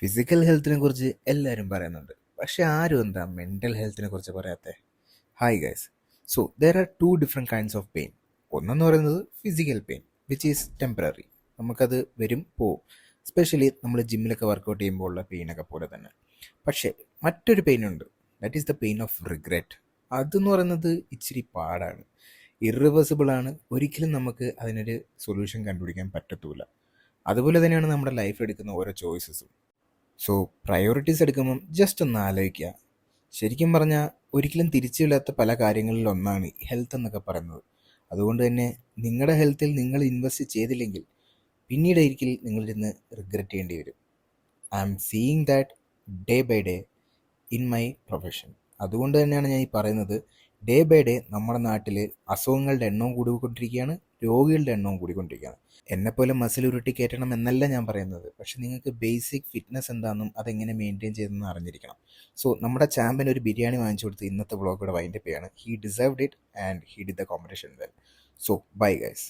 Physical ഹെൽത്തിനെ കുറിച്ച് എല്ലാവരും പറയുന്നുണ്ട്. പക്ഷെ ആരും എന്താ മെൻ്റൽ ഹെൽത്തിനെ കുറിച്ച് പറയാത്തത്? Hi guys. So there are two different kinds of pain. ഒന്നെന്ന് പറയുന്നത് physical pain which is temporary. നമുക്കത് വരും പോവും. സ്പെഷ്യലി നമ്മൾ ജിമ്മിലൊക്കെ വർക്കൗട്ട് ചെയ്യുമ്പോൾ ഉള്ള പെയിനൊക്കെ പോലെ തന്നെ. പക്ഷേ മറ്റൊരു പെയിനുണ്ട്. That is the pain of regret. അതെന്ന് പറയുന്നത് ഇച്ചിരി പാടാണ്, ഇറിവേഴ്സിബിളാണ്. ഒരിക്കലും നമുക്ക് അതിനൊരു സൊല്യൂഷൻ കണ്ടുപിടിക്കാൻ പറ്റത്തൂല. അതുപോലെ തന്നെയാണ് നമ്മുടെ ലൈഫ് എടുക്കുന്ന ഓരോ ചോയ്സസും. സോ പ്രയോറിറ്റീസ് എടുക്കുമ്പം ജസ്റ്റ് ഒന്ന് ആലോചിക്കുക. ശരിക്കും പറഞ്ഞാൽ ഒരിക്കലും തിരിച്ചില്ലാത്ത പല കാര്യങ്ങളിലൊന്നാണ് ഹെൽത്ത് എന്നൊക്കെ പറയുന്നത്. അതുകൊണ്ട് തന്നെ നിങ്ങളുടെ ഹെൽത്തിൽ നിങ്ങൾ ഇൻവെസ്റ്റ് ചെയ്തില്ലെങ്കിൽ പിന്നീട് ഒരിക്കൽ നിങ്ങളിരുന്ന് റിഗ്രറ്റ് ചെയ്യേണ്ടി വരും. I am seeing that day by day in my profession. അതുകൊണ്ട് തന്നെയാണ് ഞാൻ ഈ പറയുന്നത്, ഡേ ബൈ ഡേ നമ്മുടെ നാട്ടിൽ അസുഖങ്ങളുടെ എണ്ണവും കൂടിക്കൊണ്ടിരിക്കുകയാണ്, രോഗികളുടെ എണ്ണവും കൂടിക്കൊണ്ടിരിക്കുകയാണ്. എന്നെപ്പോലെ മസിൽ ഉരുട്ടി കയറ്റണം എന്നല്ല ഞാൻ പറയുന്നത്, പക്ഷെ നിങ്ങൾക്ക് ബേസിക് ഫിറ്റ്നസ് എന്താണെന്നും അതെങ്ങനെ മെയിൻറ്റെയിൻ ചെയ്തെന്ന് അറിഞ്ഞിരിക്കണം. സോ നമ്മുടെ ചാമ്പ്യൻ ഒരു ബിരിയാണി വാങ്ങിച്ചു കൊടുത്ത് ഇന്നത്തെ വ്ളോഗ് ഇവിടെ വൈൻഡപ്പ് ചെയ്യാണ്. He deserved it and he did the competition well. So bye guys.